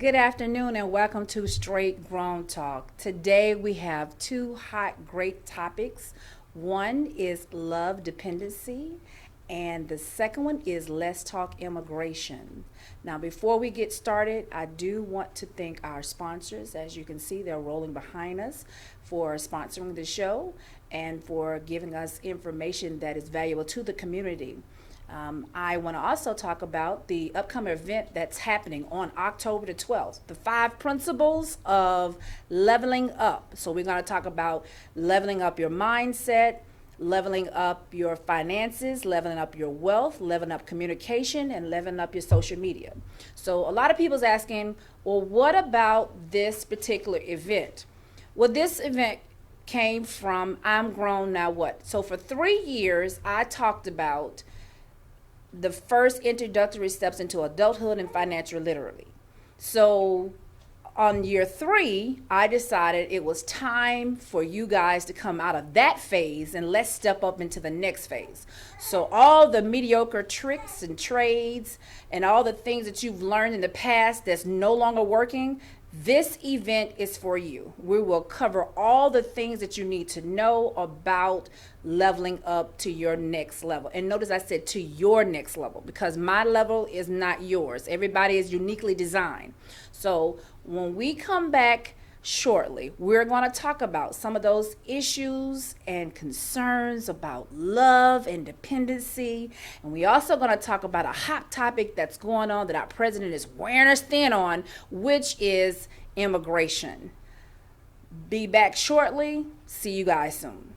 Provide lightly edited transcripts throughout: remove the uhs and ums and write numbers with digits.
good afternoon, and welcome to Straight Grown Talk. Today we have two hot, great topics. One is love dependency, and the second one is let's talk immigration. Now, before we get started, I do want to thank our sponsors. As you can see, they're rolling behind us for sponsoring the show and for giving us information that is valuable to the community. I want to also talk about the upcoming event that's happening on October the 12th, the 5 principles of leveling up. So, we're going to talk about leveling up your mindset, leveling up your finances, leveling up your wealth, leveling up communication, and leveling up your social media. So, a lot of people's asking, well, what about this particular event? Well, this event came from I'm Grown Now What? So, for 3 years, I talked about the first introductory steps into adulthood and financial literacy. So on year 3, I decided it was time for you guys to come out of that phase and let's step up into the next phase. So all the mediocre tricks and trades and all the things that you've learned in the past that's no longer working, this event is for you. We will cover all the things that you need to know about leveling up to your next level. And notice I said to your next level because my level is not yours. Everybody is uniquely designed. So when we come back shortly, we're going to talk about some of those issues and concerns about love and dependency. And we also going to talk about a hot topic that's going on that our president is wearing us thin on, which is immigration. Be back shortly. See you guys soon.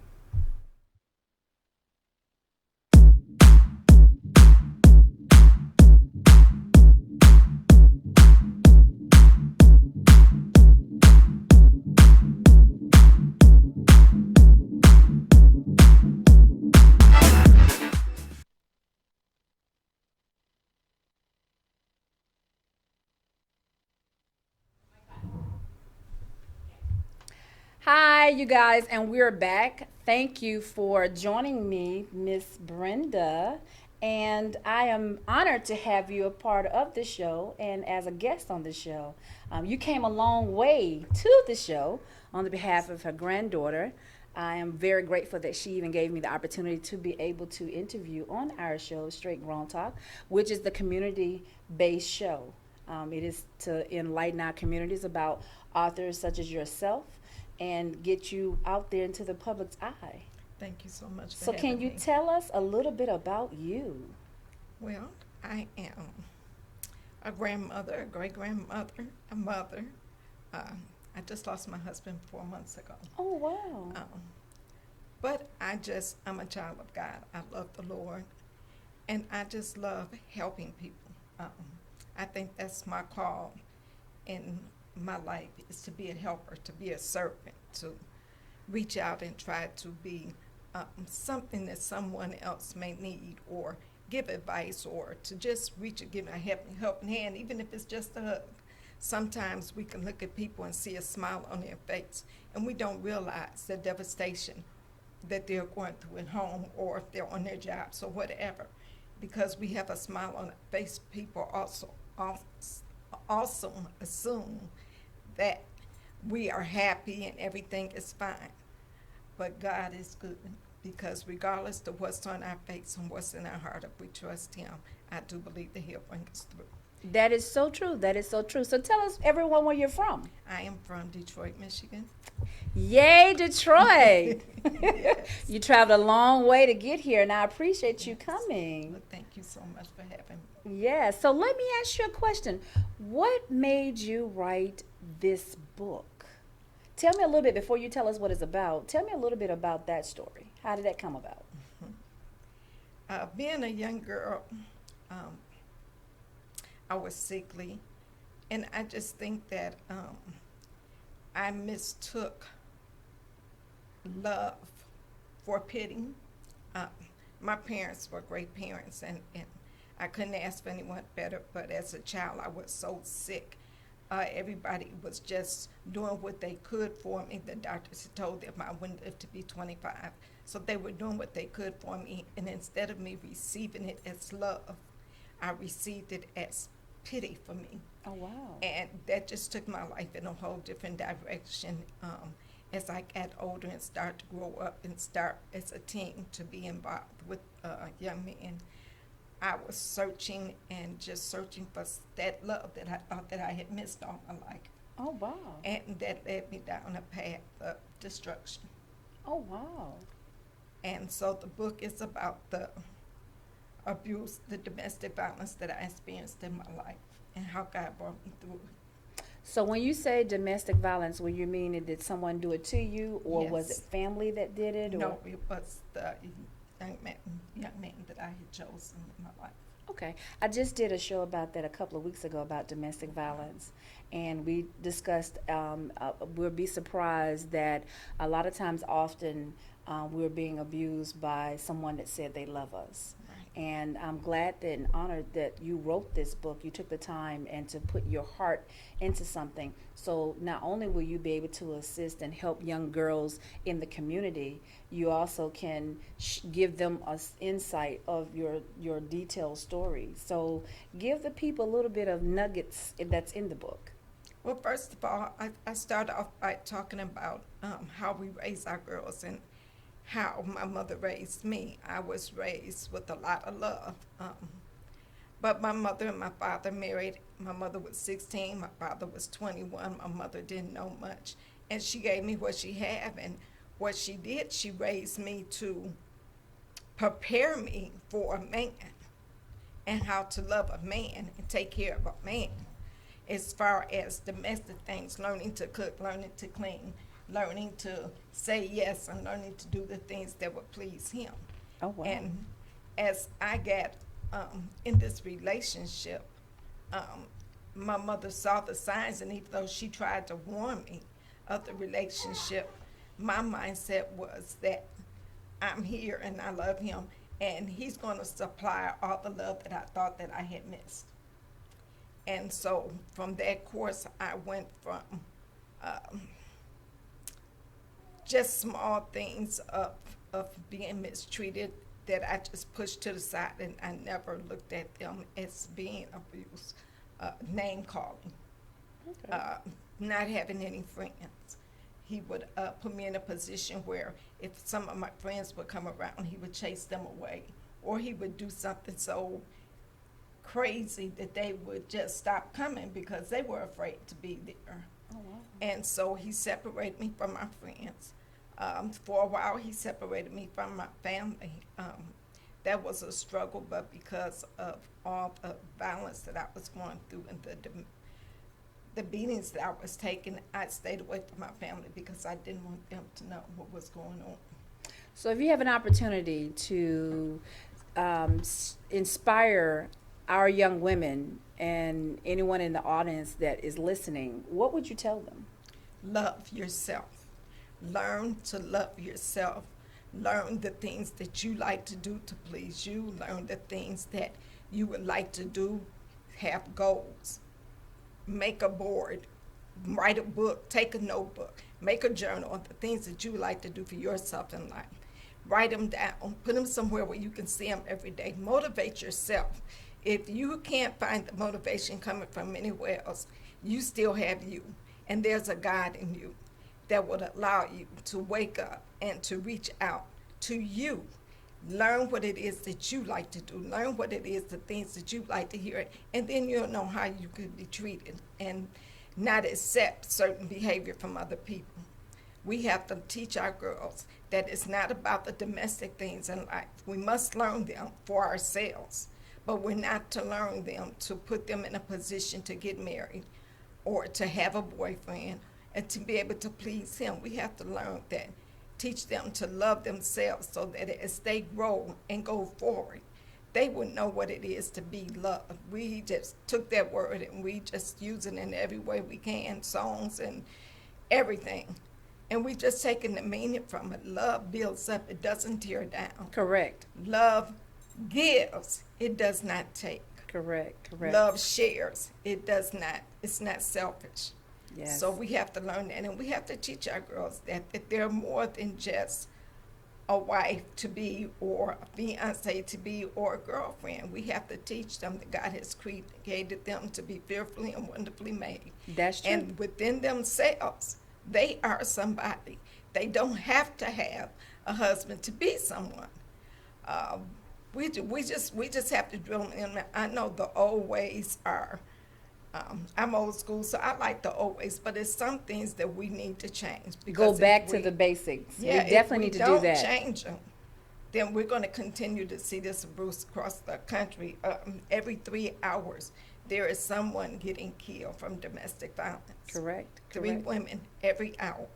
Hi, you guys, and we're back. Thank you for joining me, Miss Brenda. And I am honored to have you a part of the show and as a guest on the show. You came a long way to the show on the behalf of her granddaughter. I am very grateful that she even gave me the opportunity to be able to interview on our show, Straight Grown Talk, which is the community based show. It is to enlighten our communities about authors such as yourself and get you out there into the public's eye. Thank you so much for So, having can you me. tell us a little bit about you? Well, I am a grandmother, a great grandmother, a mother. Uh, I just lost my husband 4 months ago. Oh, wow. But I'm a child of God. I love the Lord. And I just love helping people. I think that's my call in my life is to be a helper, to be a servant, to reach out and try to be something that someone else may need or give advice or to just reach and give a helping hand, even if it's just a hug. Sometimes we can look at people and see a smile on their face, and we don't realize the devastation that they're going through at home or if they're on their jobs or whatever. Because we have a smile on our face, people also assume that we are happy and everything is fine. But God is good because regardless of what's on our face and what's in our heart, if we trust Him, I do believe that He'll bring us through. That is so true. That is so true. So, tell us, everyone, where you're from. I am from Detroit, Michigan. Yay, Detroit! Yes. You traveled a long way to get here, and I appreciate you coming. Well, thank you so much for having me. Yeah, so let me ask you a question. What made you write this book? Tell me a little bit before you tell us what it's about. Tell me a little bit about that story. How did that come about? Being a young girl, I was sickly, and I just think that I mistook love for pity. Uh, my parents were great parents, and I couldn't ask for anyone better, but as a child, I was so sick. Everybody was just doing what they could for me. The doctors had told them I wouldn't live to be 25. So they were doing what they could for me. And instead of me receiving it as love, I received it as pity for me. Oh, wow. And that just took my life in a whole different direction. As I got older and started to grow up and start as a teen to be involved with young men, I was searching and just searching for that love that I thought that I had missed all my life. Oh, wow. And that led me down a path of destruction. Oh, wow. And so the book is about the abuse, the domestic violence that I experienced in my life and how God brought me through it. So when you say domestic violence, what you mean, did someone do it to you, or was it Yes. family that did it? Or? No, it was the young man that I had chosen in my life. Okay. I just did a show about that a couple of weeks ago about domestic violence. And we discussed, we'll be surprised that a lot of times, often, we're being abused by someone that said they love us. Right. And I'm glad and honored that you wrote this book. You took the time and to put your heart into something. So not only will you be able to assist and help young girls in the community, you also can give them an insight of your detailed story. So give the people a little bit of nuggets that's in the book. Well, first of all, I started off by talking about how we raise our girls and how my mother raised me. I was raised with a lot of love. But my mother and my father married. My mother was 16, my father was 21. My mother didn't know much. And she gave me what she had. And what she did, she raised me to prepare me for a man and how to love a man and take care of a man. As far as domestic things, learning to cook, learning to clean, learning to say yes, and learning to do the things that would please him. Oh, wow. And as I got in this relationship, my mother saw the signs, and even though she tried to warn me of the relationship, my mindset was that I'm here and I love him, and he's going to supply all the love that I thought that I had missed. And so from that course, I went from just small things of being mistreated that I just pushed to the side, and I never looked at them as being abuse, name calling, Okay. not having any friends. He would put me in a position where if some of my friends would come around, he would chase them away, or he would do something so crazy that they would just stop coming because they were afraid to be there. Oh, wow. And so he separated me from my friends. For a while, he separated me from my family. That was a struggle, but because of all the violence that I was going through and the beatings that I was taking, I stayed away from my family because I didn't want them to know what was going on. So if you have an opportunity to inspire our young women and anyone in the audience that is listening, what would you tell them? Love yourself. Learn to love yourself. Learn the things that you like to do to please you. Learn the things that you would like to do. Have goals. Make a board. Write a book. Take a notebook. Make a journal of the things that you like to do for yourself in life. Write them down. Put them somewhere where you can see them every day. Motivate yourself. If you can't find the motivation coming from anywhere else, you still have you. And there's a God in you that would allow you to wake up and to reach out to you. Learn what it is that you like to do. Learn what it is, the things that you like to hear. And then you'll know how you could be treated and not accept certain behavior from other people. We have to teach our girls that it's not about the domestic things in life. We must learn them for ourselves, but we're not to learn them to put them in a position to get married or to have a boyfriend and to be able to please him. We have to learn that, teach them to love themselves so that as they grow and go forward, they will know what it is to be loved. We just took that word and we just use it in every way we can, songs and everything. And we just taken the meaning from it. Love builds up, it doesn't tear down. Correct. Love gives, it does not take. Correct. Love shares, it does not, it's not selfish. Yes. So we have to learn that, and we have to teach our girls that they're more than just a wife to be, or a fiance to be, or a girlfriend. We have to teach them that God has created them to be fearfully and wonderfully made. That's true. And within themselves, they are somebody. They don't have to have a husband to be someone. Um, we just have to drill them in. I know the old ways are. I'm old school, so I like the old ways, but it's some things that we need to change. Go Because back if to we, the basics. yeah, We definitely if we need to do don't that. change them, then we're going to continue to see this abuse across the country. Every 3 hours, there is someone getting killed from domestic violence. Correct. 3 women every hour.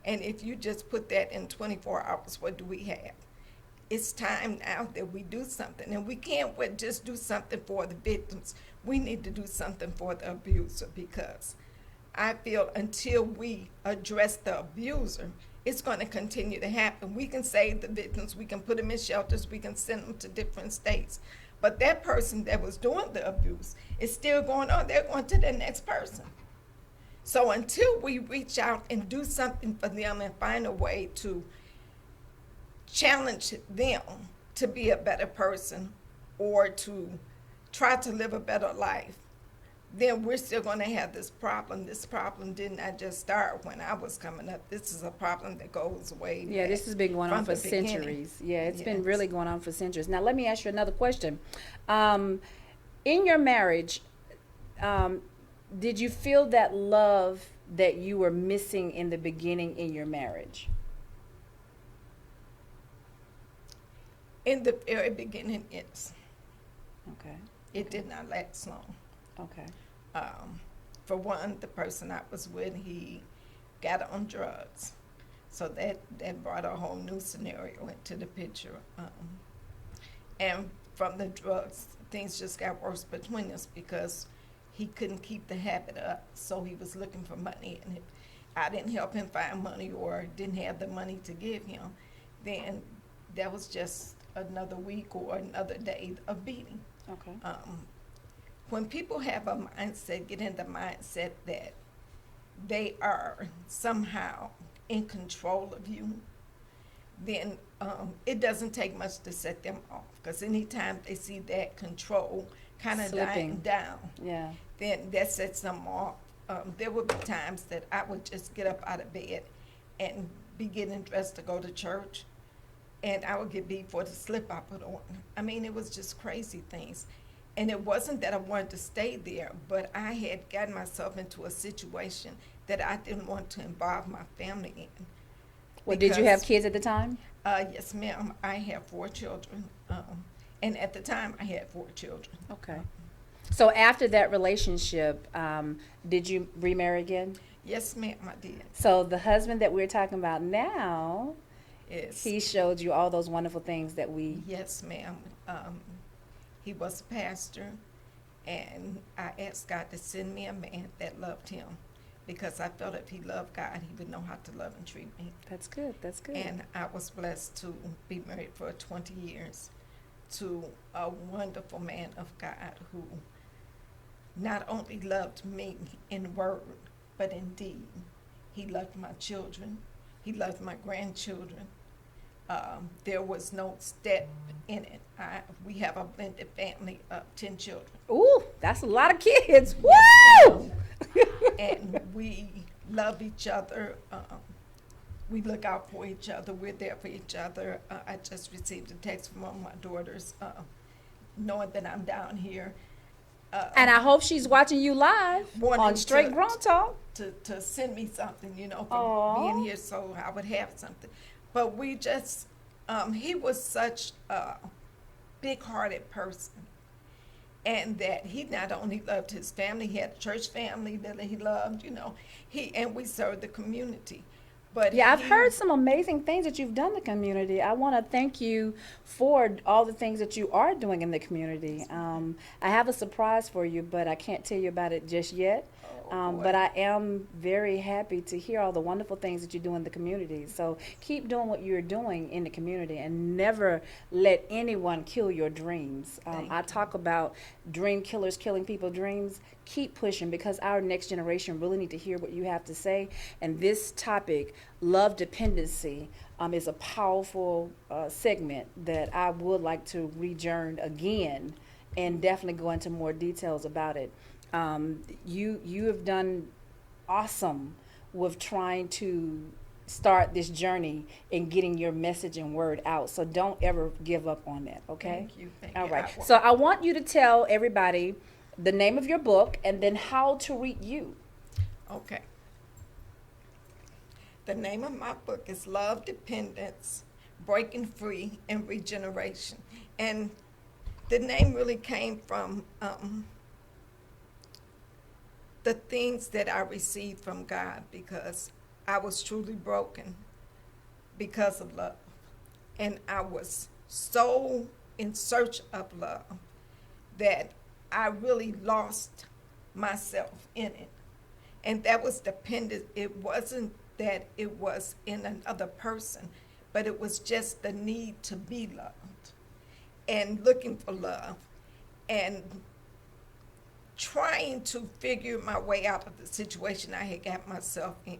And if you just put that in 24 hours, what do we have? It's time now that we do something. And we can't just do something for the victims. We need to do something for the abuser, because I feel until we address the abuser, it's going to continue to happen. We can save the victims, we can put them in shelters, we can send them to different states. But that person that was doing the abuse is still going on. They're going to the next person. So until we reach out and do something for them and find a way to challenge them to be a better person or to try to live a better life, then we're still going to have this problem. This problem did not just start when I was coming up. This is a problem that goes way back. Yeah, this has been going on from for the beginning. centuries. Yeah, it's been Yes. really going on for centuries. Now, let me ask you another question. In your marriage, did you feel that love that you were missing in the beginning in your marriage? In the very beginning, yes. Okay. It did not last long. Okay. For one, the person I was with, he got on drugs. So that brought a whole new scenario into the picture. And from the drugs, things just got worse between us because he couldn't keep the habit up. So he was looking for money, and if I didn't help him find money or didn't have the money to give him, then that was just another week or another day of beating. Okay. When people have a mindset, get in the mindset that they are somehow in control of you, then it doesn't take much to set them off. Because anytime they see that control kind of dying Slipping. down, Yeah. then that sets them off. There would be times that I would just get up out of bed and be getting dressed to go to church, and I would get beat for the slip I put on. I mean, it was just crazy things. And it wasn't that I wanted to stay there, but I had gotten myself into a situation that I didn't want to involve my family in. Well, did you have Because, kids at the time? Yes, ma'am. I have 4 children. And at the time, I had 4 children. Okay. So after that relationship, did you remarry again? Yes, ma'am, I did. So the husband that we're talking about now, Yes. he showed you all those wonderful things that we. Yes, ma'am. He was a pastor, and I asked God to send me a man that loved him, because I felt if he loved God, he would know how to love and treat me. That's good. That's good. And I was blessed to be married for 20 years to a wonderful man of God who not only loved me in word, but in deed. He loved my children. He loved my grandchildren. There was no step in it. We have a blended family of 10 children. Ooh, that's a lot of kids. Yes, Woo! And we love each other. We look out for each other. We're there for each other. I just received a text from one of my daughters, knowing that I'm down here. And I hope she's watching you live Wanting on Straight to- Grown Talk. to send me something, for Aw. being here, so I would have something. But we just, he was such a big-hearted person, and that he not only loved his family, he had a church family that he loved, and we served the community. But Yeah, I've he- heard some amazing things that you've done in the community. I want to thank you for all the things that you are doing in the community. I have a surprise for you, but I can't tell you about it just yet. boy. But I am very happy to hear all the wonderful things that you do in the community. So keep doing what you're doing in the community and never let anyone kill your dreams. Thank I you. talk about dream killers killing people's dreams. Keep pushing because our next generation really need to hear what you have to say. And this topic, love dependency, is a powerful segment that I would like to rejourn again and definitely go into more details about it. You have done awesome with trying to start this journey in getting your message and word out. So don't ever give up on that, okay? Thank you. All I right. will. So I want you to tell everybody the name of your book and then how to read you. Okay. The name of my book is Love, Dependence, Breaking Free, and Regeneration. And the name really came from the things that I received from God because I was truly broken because of love. And I was so in search of love that I really lost myself in it. And that was dependent. It wasn't that it was in another person, but it was just the need to be loved and looking for love and trying to figure my way out of the situation I had got myself in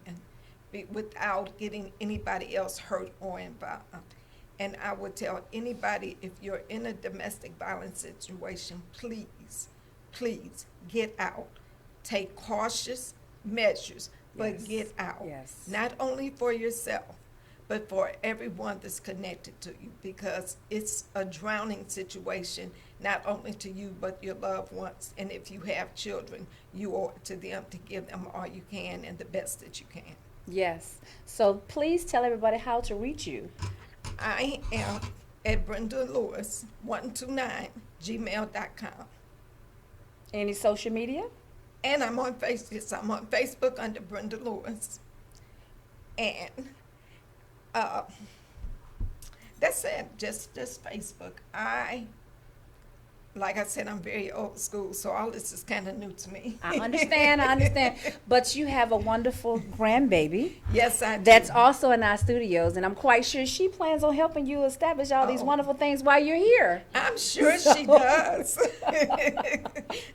without getting anybody else hurt or involved. And I would tell anybody, if you're in a domestic violence situation, please, please get out. Take cautious measures, but Yes. get out. Yes. Not only for yourself, but for everyone that's connected to you, because it's a drowning situation, not only to you, but your loved ones. And if you have children, you owe it to them to give them all you can and the best that you can. Yes. So please tell everybody how to reach you. I am at Brenda Lewis 129 gmail.com. Any social media? And I'm on Facebook. I'm on Facebook under Brenda Lewis. And that's it. Just Facebook. Like I said, I'm very old school, so all this is kind of new to me. I understand. But you have a wonderful grandbaby. Yes, I do. That's also in our studios, and I'm quite sure she plans on helping you establish all these Oh. wonderful things while you're here. I'm sure she does.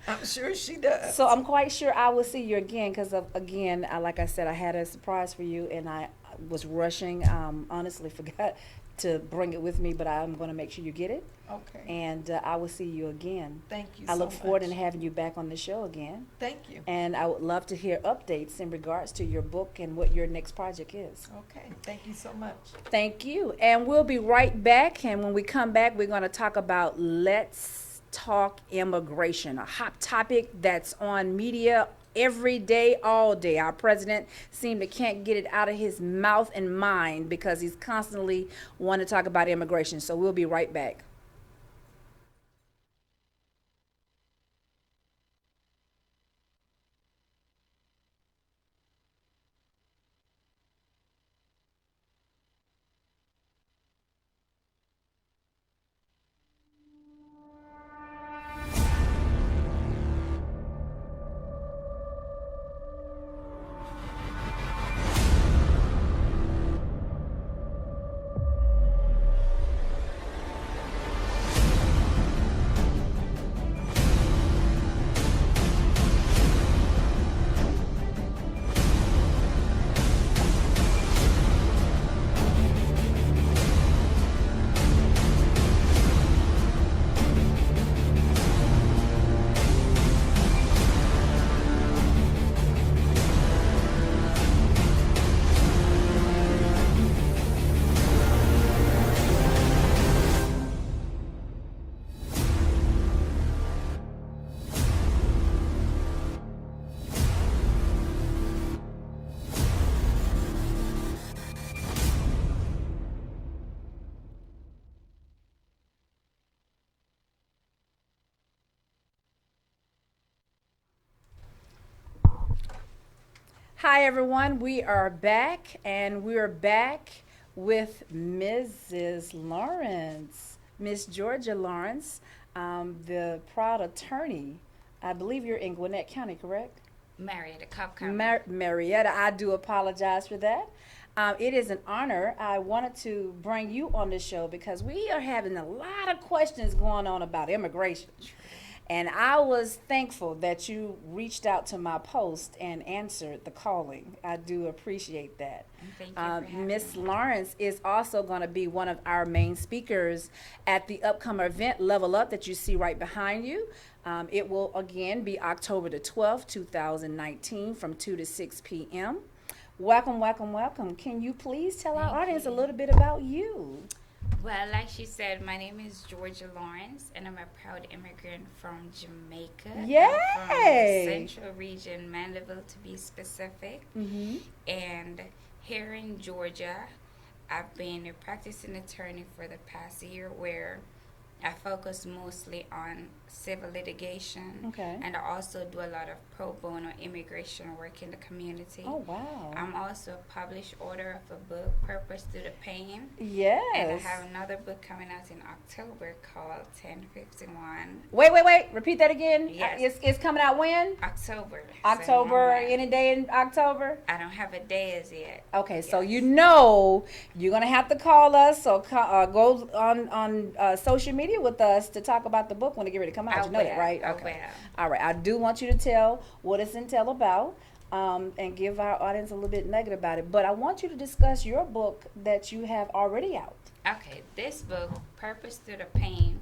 I'm sure she does. So I'm quite sure I will see you again because, again, like I said, I had a surprise for you, and I was rushing. Honestly, forgot to bring it with me, but I'm going to make sure you get it. Okay. And I will see you again. Thank you I so look forward much. to having you back on the show again. Thank you. And I would love to hear updates in regards to your book and what your next project is. Okay. Thank you so much. Thank you. And we'll be right back. And when we come back, we're going to talk about Let's Talk Immigration, a hot topic that's on media every day, all day. Our president seemed to can't get it out of his mouth and mind because he's constantly wanting to talk about immigration. So we'll be right back. Hi, everyone. We are back, and we're back with Mrs. Lawrence, Miss Georgia Lawrence, the proud attorney. I believe you're in Gwinnett County, correct? Marietta Cup Company. Marietta, I do apologize for that. It is an honor. I wanted to bring you on the show because we are having a lot of questions going on about immigration. And I was thankful that you reached out to my post and answered the calling. I do appreciate that. And thank you for having Miss me. Lawrence is also going to be one of our main speakers at the upcoming event Level Up that you see right behind you. It will again be October the 12th, 2019 from 2 to 6 p.m. Welcome, welcome, welcome. Can you please tell our Thank audience a you. little bit about you? Well, like she said, my name is Georgia Lawrence, and I'm a proud immigrant from Jamaica. I'm from the Yay! Central Region, Mandeville to be specific. Mm-hmm. And here in Georgia, I've been a practicing attorney for the past year where I focus mostly on civil litigation. Okay. And I also do a lot of pro bono immigration work in the community. Oh, wow. I'm also a published author of a book, Purpose Through the Pain. Yes. And I have another book coming out in October called 1051. Wait. Repeat that again. Yes. It's coming out when? October. October. So Any day in October? I don't have a day as yet. Okay, so Yes. you know you're gonna have to call us or go on social media with us to talk about the book when it get ready to come out. I You know that, will. right? I Okay. will. All right. I do want you to tell what it's entail about, and give our audience a little bit negative about it. But I want you to discuss your book that you have already out. Okay, this book, Purpose Through the Pain,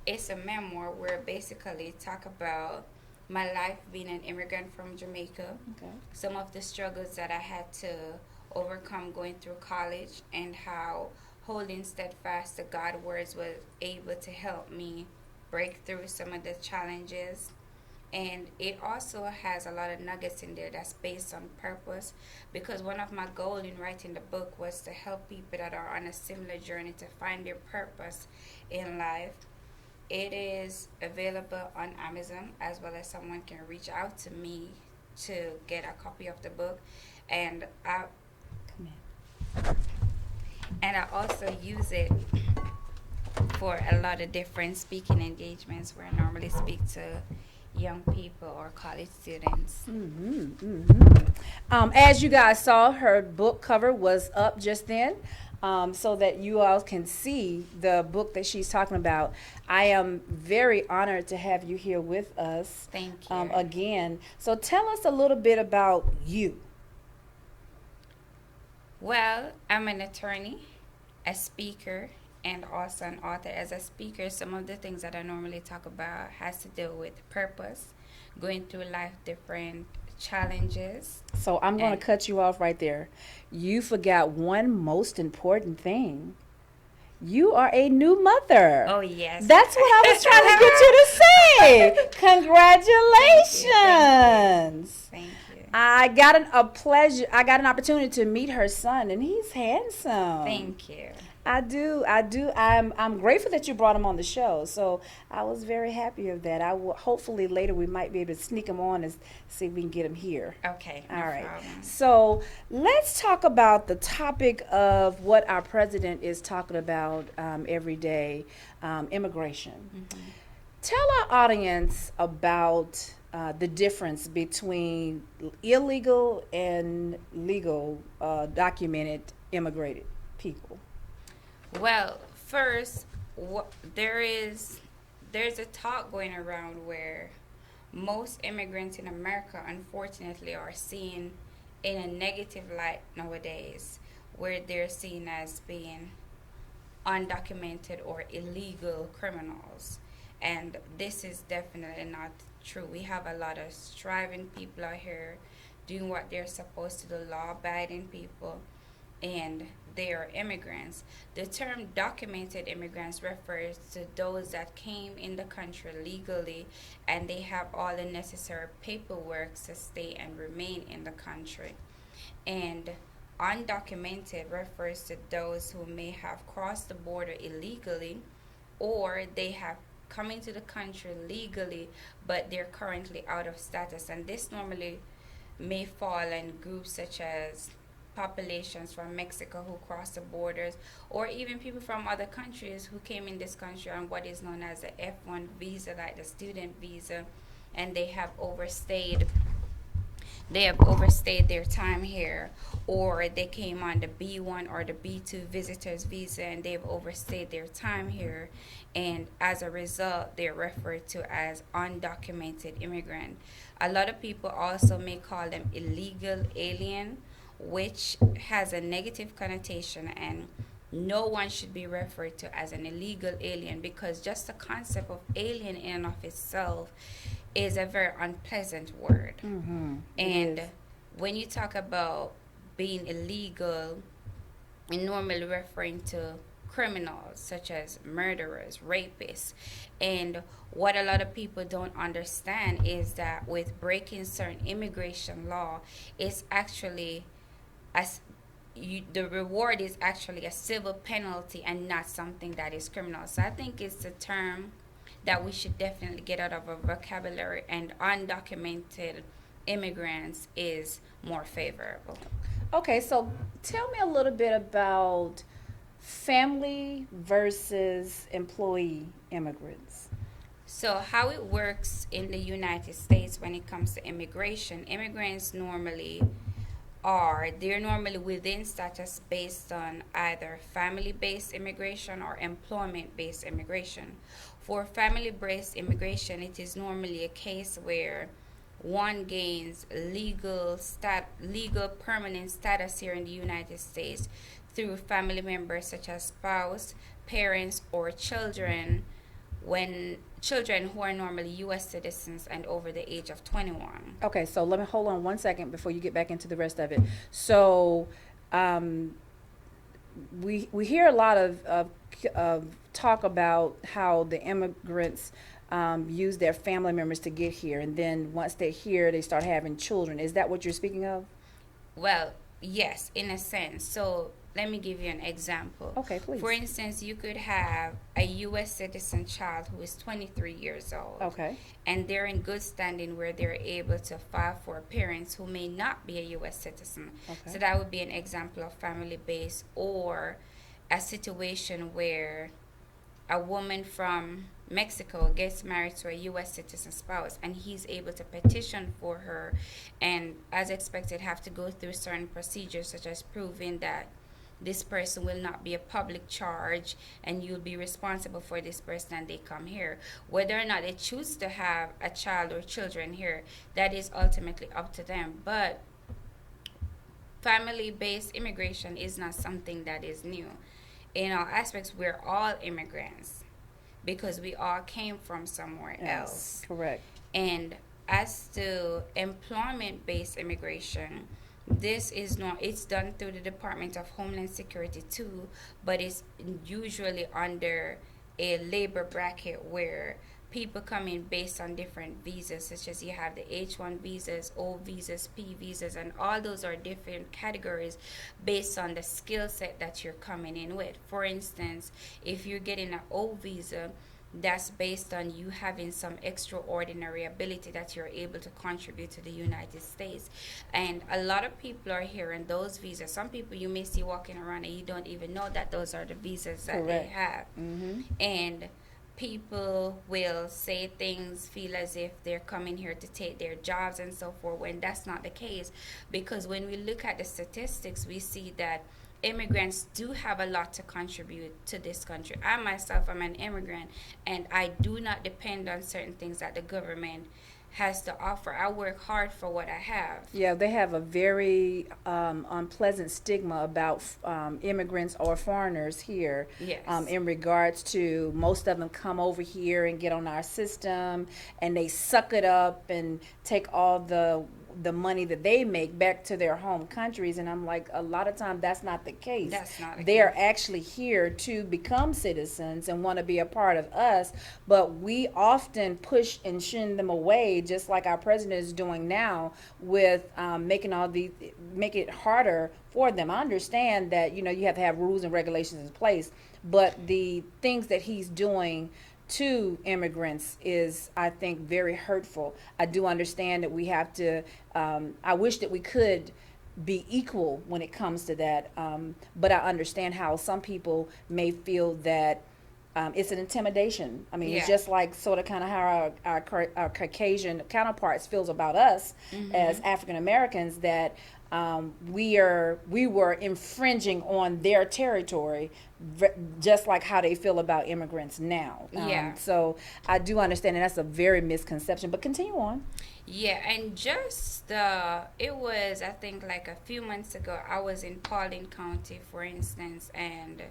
it's a memoir where basically talk about my life being an immigrant from Jamaica, Okay. some of the struggles that I had to overcome going through college, and how holding steadfast to God's words was able to help me break through some of the challenges. And it also has a lot of nuggets in there that's based on purpose, because one of my goals in writing the book was to help people that are on a similar journey to find their purpose in life. It is available on Amazon, as well as someone can reach out to me to get a copy of the book. And I Come in. and I also use it for a lot of different speaking engagements where I normally speak to young people or college students. As you guys saw, her book cover was up just then, so that you all can see the book that she's talking about. I am very honored to have you here with us. Thank you. Again. So tell us a little bit about you. Well, I'm an attorney, a speaker, and also an author. As a speaker, some of the things that I normally talk about has to do with purpose, going through life different challenges. So I'm going And- to cut you off right there. You forgot one most important thing. You are a new mother. Oh, yes. That's what I was trying to get you to say. Congratulations. Thank you. I got I got an opportunity to meet her son, and he's handsome. Thank you. I do. I'm grateful that you brought him on the show. So I was very happy of that. I will hopefully later we might be able to sneak him on and see if we can get him here. Okay. No All right. problem. So let's talk about the topic of what our president is talking about every day, immigration. Mhm. Tell our audience about the difference between illegal and legal documented immigrated people. Well, first, there's a talk going around where most immigrants in America, unfortunately, are seen in a negative light nowadays, where they're seen as being undocumented or illegal criminals. And this is definitely not true. We have a lot of striving people out here doing what they're supposed to do, law-abiding people, and they are immigrants. The term documented immigrants refers to those that came in the country legally and they have all the necessary paperwork to stay and remain in the country. And undocumented refers to those who may have crossed the border illegally, or they have come into the country legally but they're currently out of status. And this normally may fall in groups such as populations from Mexico who cross the borders, or even people from other countries who came in this country on what is known as the F1 visa, like the student visa, and they have overstayed they have overstayed their time here, or they came on the B1 or the B2 visitors visa and they've overstayed their time here, and as a result they're referred to as undocumented immigrant. A lot of people also may call them illegal alien, which has a negative connotation, and no one should be referred to as an illegal alien, because just the concept of alien in and of itself is a very unpleasant word. Mm-hmm. And when you talk about being illegal, you're normally referring to criminals such as murderers, rapists. And what a lot of people don't understand is that with breaking certain immigration law, it's actually as the reward is actually a civil penalty and not something that is criminal. So I think it's a term that we should definitely get out of our vocabulary, and undocumented immigrants is more favorable. Okay, so tell me a little bit about family versus employee immigrants. So how it works in the United States when it comes to immigration, immigrants normally they're normally within status based on either family-based immigration or employment-based immigration. For family-based immigration, it is normally a case where one gains legal permanent status here in the United States through family members such as spouse, parents, or children, when children who are normally U.S. citizens and over the age of 21. Okay, so let me hold on 1 second before you get back into the rest of it. So, we hear a lot of talk about how the immigrants use their family members to get here, and then once they're here, they start having children. Is that what you're speaking of? Well, yes, in a sense. So let me give you an example. Okay, please. For instance, you could have a U.S. citizen child who is 23 years old. Okay. And they're in good standing where they're able to file for parents who may not be a U.S. citizen. Okay. So that would be an example of family based, or a situation where a woman from Mexico gets married to a U.S. citizen spouse, and he's able to petition for her, and as expected have to go through certain procedures such as proving that this person will not be a public charge and you'll be responsible for this person, and they come here. Whether or not they choose to have a child or children here, that is ultimately up to them. But family-based immigration is not something that is new. In all aspects, we're all immigrants because we all came from somewhere else. Correct. And as to employment-based immigration, this is not, it's done through the Department of Homeland Security too, but it's usually under a labor bracket where people come in based on different visas, such as you have the H1 visas, O visas, P visas, and all those are different categories based on the skill set that you're coming in with. For instance, if you're getting an O visa, that's based on you having some extraordinary ability that you're able to contribute to the United States. And a lot of people are here in those visas. Some people you may see walking around and you don't even know that those are the visas that they have. Mm-hmm. And people will say things, feel as if they're coming here to take their jobs and so forth, when that's not the case. Because when we look at the statistics, we see that immigrants do have a lot to contribute to this country. I myself am an immigrant, and I do not depend on certain things that the government has to offer. I work hard for what I have. Yeah, they have a very unpleasant stigma about immigrants or foreigners here. Yes. In regards to most of them come over here and get on our system, and they suck it up and take all the money that they make back to their home countries. And I'm like, a lot of times that's not the case. That's not the They're case. actually here to become citizens and want to be a part of us, but we often push and shun them away, just like our president is doing now with make it harder for them. I understand that you have to have rules and regulations in place, but the things that he's doing to immigrants is, I think, very hurtful. I do understand that we have to, I wish that we could be equal when it comes to that, but I understand how some people may feel that it's an intimidation. I mean, it's Yeah. just like sort of kind of how our Caucasian counterparts feels about us as African Americans, that we were infringing on their territory, just like how they feel about immigrants now. Yeah. So I do understand, and that's a very misconception. But continue on. Yeah, and just it was, I think, like a few months ago, I was in Paulding County, for instance, and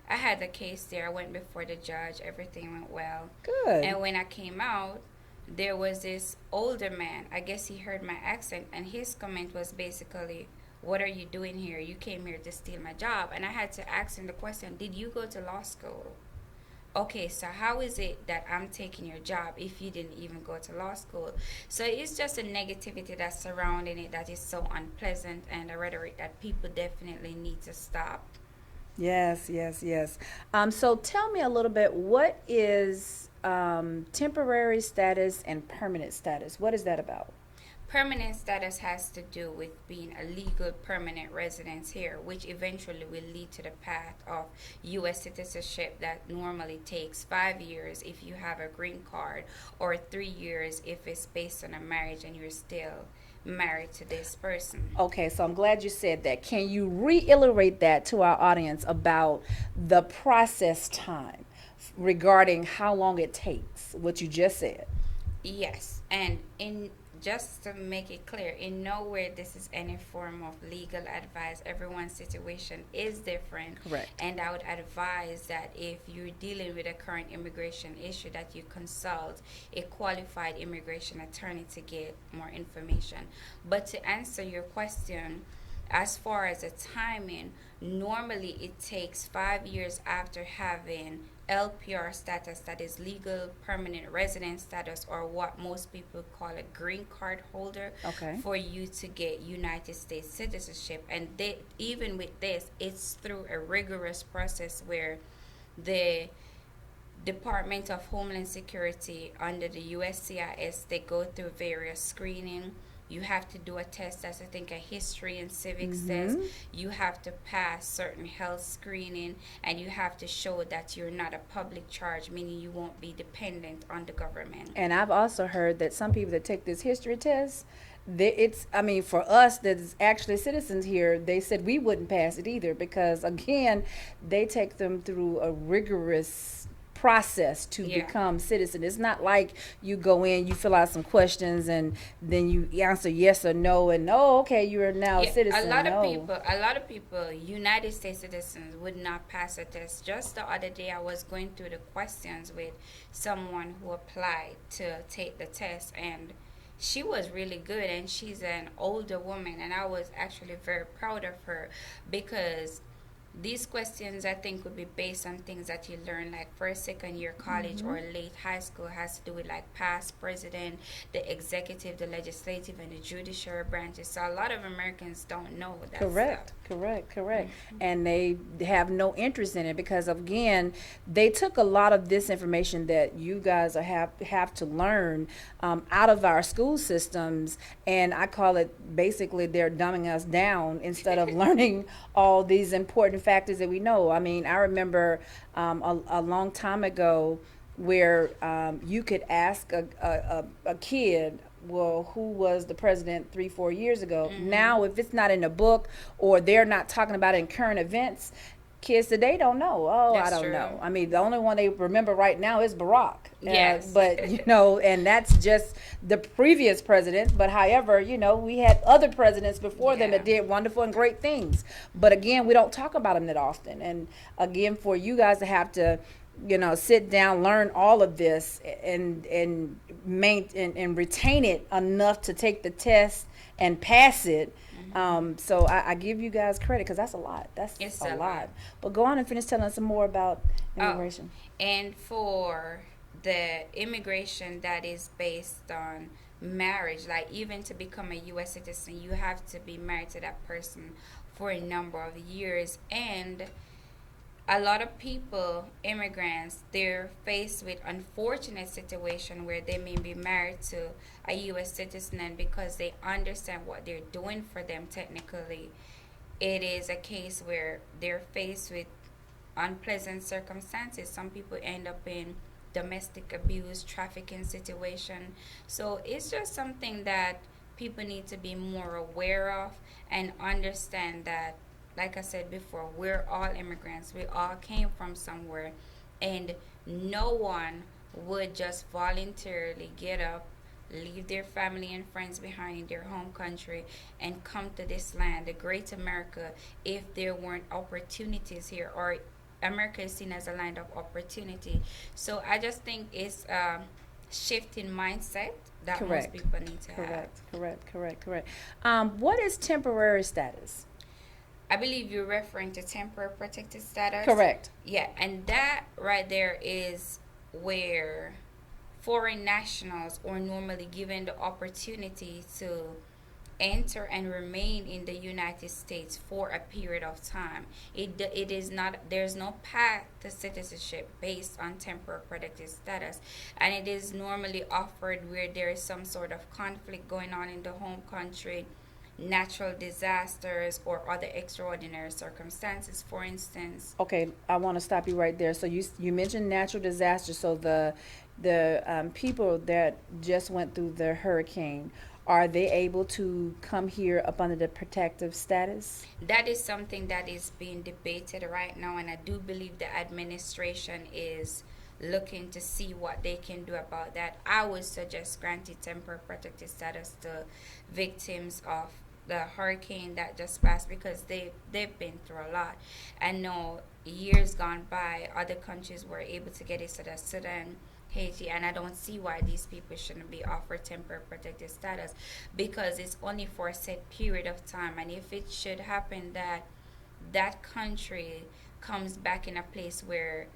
I had the case there. I went before the judge. Everything went well. Good. And when I came out, there was this older man. I guess he heard my accent, and his comment was basically, "What are you doing here? You came here to steal my job." And I had to ask him the question, "Did you go to law school? Okay, so how is it that I'm taking your job if you didn't even go to law school?" So it's just a negativity that's surrounding it that is so unpleasant, and a rhetoric that people definitely need to stop. Yes, yes, yes. So tell me a little bit, what is temporary status and permanent status? What is that about? Permanent status has to do with being a legal permanent residence here, which eventually will lead to the path of U.S. citizenship that normally takes 5 years if you have a green card, or 3 years if it's based on a marriage and you're still married to this person. Okay, so I'm glad you said that. Can you reiterate that to our audience about the process time regarding how long it takes, what you just said? Yes, and in just to make it clear, in nowhere this is any form of legal advice. Everyone's situation is different. Correct. And I would advise that if you're dealing with a current immigration issue, that you consult a qualified immigration attorney to get more information. But to answer your question, as far as the timing, normally it takes 5 years after having LPR status, that is legal permanent resident status, or what most people call a green card holder, Okay. for you to get United States citizenship. And even with this, it's through a rigorous process where the Department of Homeland Security under the USCIS, they go through various screening. You have to do a test that's, I think, a history and civics test. You have to pass certain health screening, and you have to show that you're not a public charge, meaning you won't be dependent on the government. And I've also heard that some people that take this history test, I mean, for us that's actually citizens here, they said we wouldn't pass it either, because again, they take them through a rigorous process to Yeah. become citizen. It's not like you go in, you fill out some questions, and then you answer yes or no, and oh, okay, you are now a citizen. A lot No. of people, United States citizens, would not pass a test. Just the other day, I was going through the questions with someone who applied to take the test, and she was really good, and she's an older woman, and I was actually very proud of her, because these questions, I think, would be based on things that you learn like first, second year college or late high school. It has to do with like past president, the executive, the legislative, and the judiciary branches. So a lot of Americans don't know that Correct, stuff. correct. And they have no interest in it because, again, they took a lot of this information that you guys have to learn out of our school systems, and I call it basically they're dumbing us down instead of learning all these important factors that we know. I mean, I remember a long time ago where you could ask a kid, well, who was the president 3-4 years ago? Now, if it's not in a book or they're not talking about it in current events, kids today don't know. Oh, That's I don't true. know. I mean, the only one they remember right now is Barack. Yes. But, and that's just the previous president. But however, we had other presidents before them that did wonderful and great things. But again, we don't talk about them that often. And again, for you guys to have to, sit down, learn all of this, and retain it enough to take the test and pass it. So I give you guys credit, because that's a lot. It's a a lot. lot. But go on and finish telling us some more about immigration. And for the immigration that is based on marriage, like even to become a U.S. citizen, you have to be married to that person for a number of years. And a lot of people, immigrants, they're faced with unfortunate situation where they may be married to a U.S. citizen, and because they understand what they're doing for them technically, it is a case where they're faced with unpleasant circumstances. Some people end up in domestic abuse, trafficking situation. So it's just something that people need to be more aware of and understand that, like I said before, we're all immigrants. We all came from somewhere, and no one would just voluntarily get up, leave their family and friends behind in their home country, and come to this land, the great America, if there weren't opportunities here, or America is seen as a land of opportunity. So I just think it's a shift in mindset that most Correct. people need to have. Correct. What is temporary status? I believe you're referring to temporary protected status. Correct. Yeah, and that right there is where foreign nationals are normally given the opportunity to enter and remain in the United States for a period of time. It is not, there's no path to citizenship based on temporary protected status, and it is normally offered where there is some sort of conflict going on in the home country, natural disasters, or other extraordinary circumstances. For instance, Okay, I want to stop you right there. So you mentioned natural disasters. So the people that just went through the hurricane, are they able to come here up under the protective status? that is something that is being debated right now, and I do believe the administration is looking to see what they can do about that. I would suggest granting temporary protected status to victims of the hurricane that just passed, because they've been through a lot. I know years gone by, other countries were able to get it, such as Sudan, Haiti, and I don't see why these people shouldn't be offered temporary protected status, because it's only for a set period of time. And if it should happen that that country comes back in a place where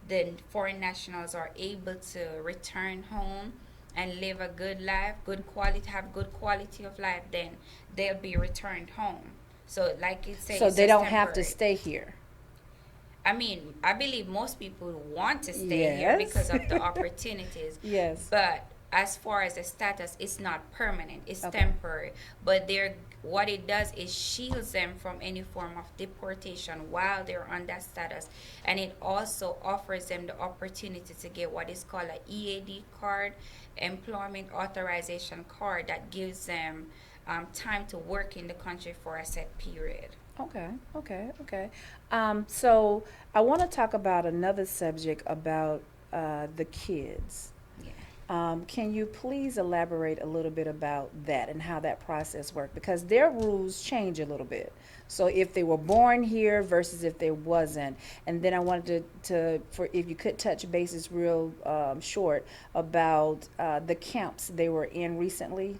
the foreign nationals are able to return home and live a good life, good quality, have good quality of life, then they'll be returned home. So, like it says, So it's they just don't have to temporary. stay here. I mean, I believe most people want to stay here Yes. because of the opportunities. Yes. But as far as the status, it's not permanent. It's Okay. temporary. But they're, what it does is shields them from any form of deportation while they're on that status, and it also offers them the opportunity to get what is called a EAD card, employment authorization card, that gives them time to work in the country for a set period. Okay. So I want to talk about another subject about the kids. Yeah. Can you please elaborate a little bit about that and how that process worked? Because their rules change a little bit. So if they were born here versus if they wasn't, and then I wanted to for if you could touch bases real short about the camps they were in recently.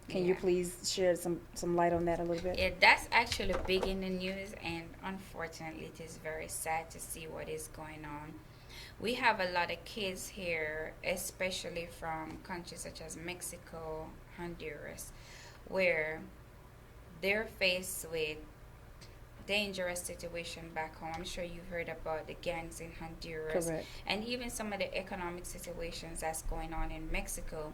Can you Yeah. please shed some light on that a little bit? Yeah, that's actually big in the news, and unfortunately, it is very sad to see what is going on. We have a lot of kids here, especially from countries such as Mexico, Honduras, where they're faced with dangerous situation back home. I'm sure you've heard about the gangs in Honduras, Correct. and even some of the economic situations that's going on in Mexico.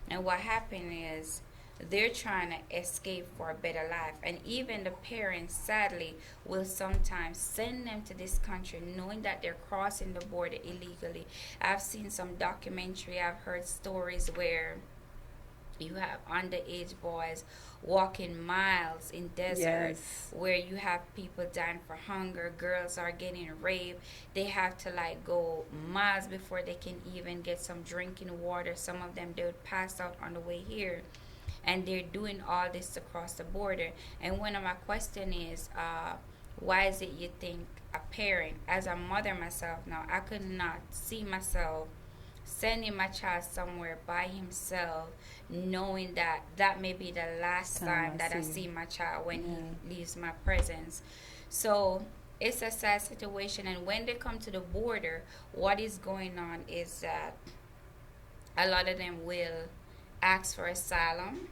And what happened is they're trying to escape for a better life. And even the parents, sadly, will sometimes send them to this country knowing that they're crossing the border illegally. I've seen some documentary, I've heard stories where you have underage boys walking miles in desert, Yes. where you have people dying for hunger, girls are getting raped. They have to like go miles before they can even get some drinking water. Some of them, they would pass out on the way here, and they're doing all this across the border. And one of my question is, why is it you think a parent, as a mother myself now, I could not see myself sending my child somewhere by himself, knowing that that may be the last time that I see my child when he leaves my presence. So it's a sad situation. And when they come to the border, what is going on is that a lot of them will ask for asylum.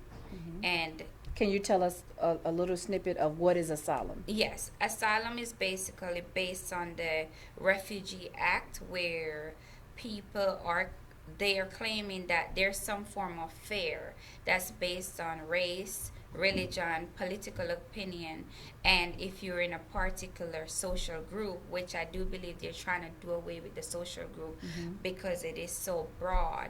And Can you tell us a little snippet of what is asylum? yes, asylum is basically based on the Refugee Act, where people are, they are claiming that there's some form of fear that's based on race, religion, political opinion, and if you're in a particular social group, which I do believe they're trying to do away with the social group because it is so broad.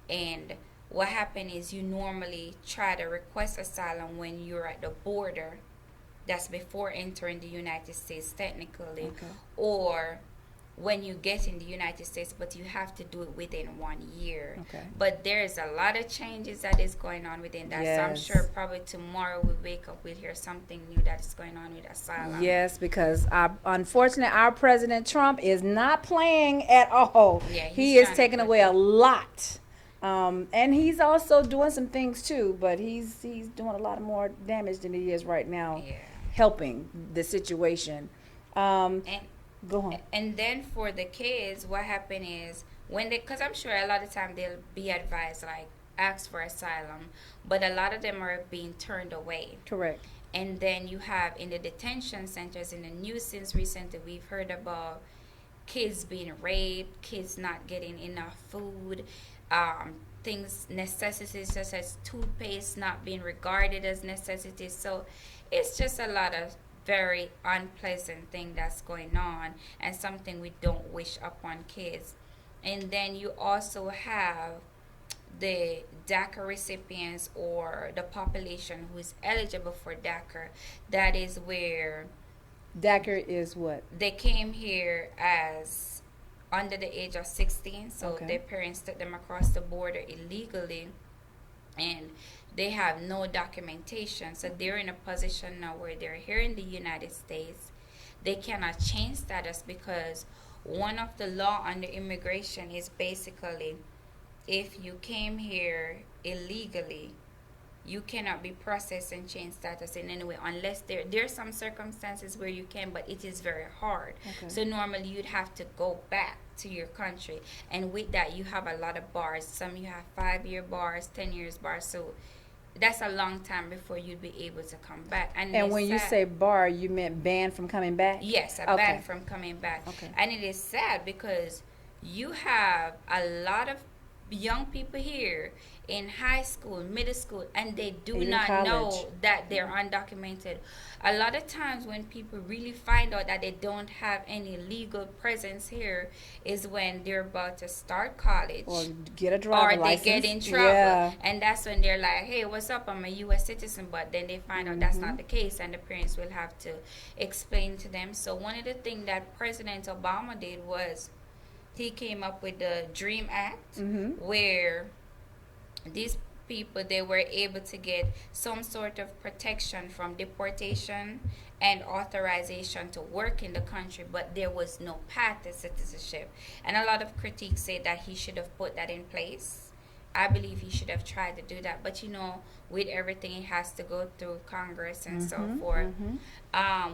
And what happened is you normally try to request asylum when you're at the border. That's before entering the United States technically, Okay. or when you get in the United States, but you have to do it within 1 year. Okay. But there's a lot of changes that is going on within that. So I'm Yes. sure probably tomorrow we wake up, we'll hear something new that is going on with asylum. Yes, because unfortunately, our President Trump is not playing at all. Yeah, He he's is trying to taking put away a lot. And he's also doing some things too, but he's doing a lot of more damage than he is right now, Yeah. helping the situation. And Go on. and then for the kids, what happened is when they, because I'm sure a lot of time they'll be advised like ask for asylum, but a lot of them are being turned away. Correct. And then you have in the detention centers, in the news since recently, we've heard about kids being raped, kids not getting enough food, things, necessities such as toothpaste not being regarded as necessities. So it's just a lot of very unpleasant thing that's going on and something we don't wish upon kids. And then you also have the DACA recipients or the population who is eligible for DACA. That is where DACA is what? they came here as under the age of 16, so Okay. their parents took them across the border illegally, and they have no documentation. So they're in a position now where they're here in the United States. They cannot change status because one of the law under immigration is basically if you came here illegally, you cannot be processed and change status in any way unless there's some circumstances where you can, but it is very hard. Okay. So normally you'd have to go back to your country, and with that you have a lot of bars. Some you have 5-year bars, 10 years bars, so that's a long time before you'd be able to come back. And And it's when you sad. say bar, you meant banned from coming back? Yes, a Okay. ban from coming back. Okay. And it is sad because you have a lot of young people here in high school, middle school, and they do Even not college. know that they're undocumented. A lot of times when people really find out that they don't have any legal presence here is when they're about to start college. Or get a driver's Or license. they get in trouble, Yeah. and that's when they're like, "Hey, what's up? I'm a U.S. citizen," but then they find out that's not the case, and the parents will have to explain to them. So one of the things that President Obama did was he came up with the Dream Act, where these people, they were able to get some sort of protection from deportation and authorization to work in the country, but there was no path to citizenship. And a lot of critics say that he should have put that in place. I believe he should have tried to do that, but with everything, it has to go through Congress and so forth.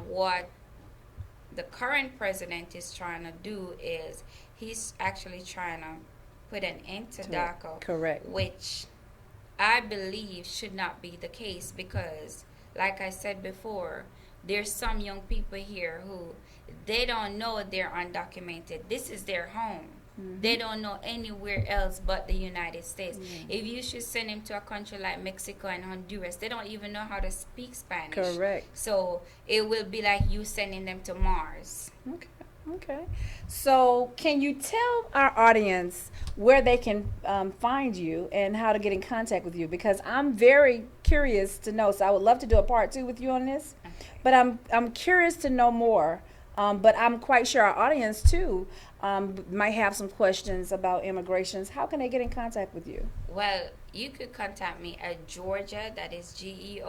What the current president is trying to do is he's actually trying to put an end to DACA, Correct. which I believe should not be the case because, like I said before, there's some young people here who they don't know they're undocumented. This is their home. They don't know anywhere else but the United States. If you should send them to a country like Mexico and Honduras, they don't even know how to speak Spanish. Correct. So it will be like you sending them to Mars. Okay. Okay. So, can you tell our audience where they can find you and how to get in contact with you? Because I'm very curious to know. So, I would love to do a part 2 with you on this, but I'm curious to know more. But I'm quite sure our audience too might have some questions about immigrations. How can they get in contact with you? Well, you could contact me at Georgia, that is Georgia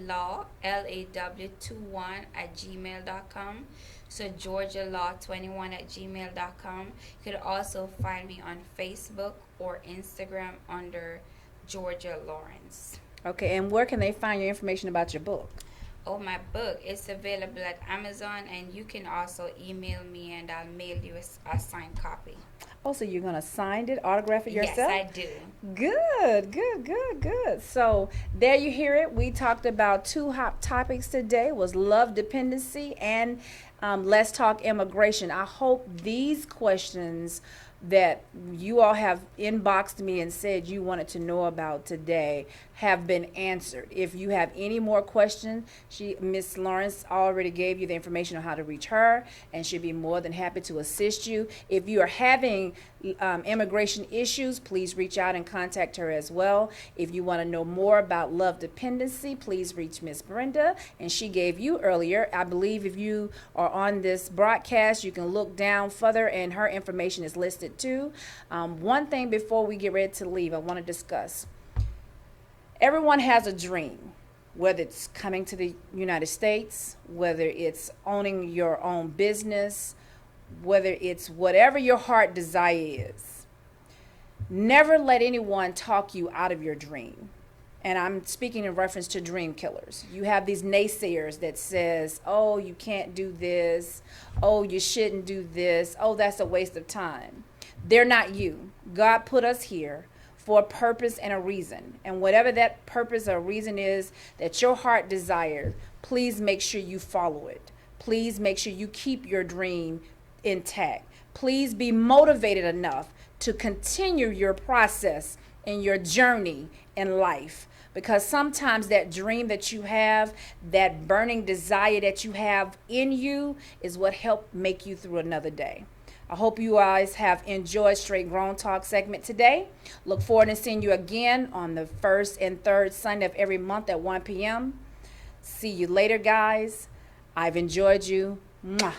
Law, LAW21 at gmail.com. So Georgia Law 21 at gmail.com. You could also find me on Facebook or Instagram under Georgia Lawrence. Okay, and where can they find your information about your book? Oh, my book is available at Amazon, and you can also email me and I'll mail you a signed copy. Oh, so you're going to sign it, autograph it yourself? Yes, I do. Good. So there you hear it. We talked about 2 hot topics today. Was love dependency and let's talk immigration. I hope these questions that you all have inboxed me and said you wanted to know about today have been answered. If you have any more questions, Miss Lawrence already gave you the information on how to reach her, and she'd be more than happy to assist you. If you are having immigration issues, please reach out and contact her as well. If you want to know more about love dependency, please reach Miss Brenda, and she gave you earlier. I believe if you are on this broadcast, you can look down further, and her information is listed too. One thing before we get ready to leave, I want to discuss. Everyone has a dream, whether it's coming to the United States, whether it's owning your own business, whether it's whatever your heart desire is. Never let anyone talk you out of your dream. And I'm speaking in reference to dream killers. You have these naysayers that says, oh, you can't do this. Oh, you shouldn't do this. Oh, that's a waste of time. They're not you. God put us here for a purpose and a reason. And whatever that purpose or reason is that your heart desires, please make sure you follow it. Please make sure you keep your dream intact. Please be motivated enough to continue your process and your journey in life. Because sometimes that dream that you have, that burning desire that you have in you is what helped make you through another day. I hope you guys have enjoyed Straight Grown Talk segment today. Look forward to seeing you again on the first and third Sunday of every month at 1 p.m. See you later, guys. I've enjoyed you. Mwah.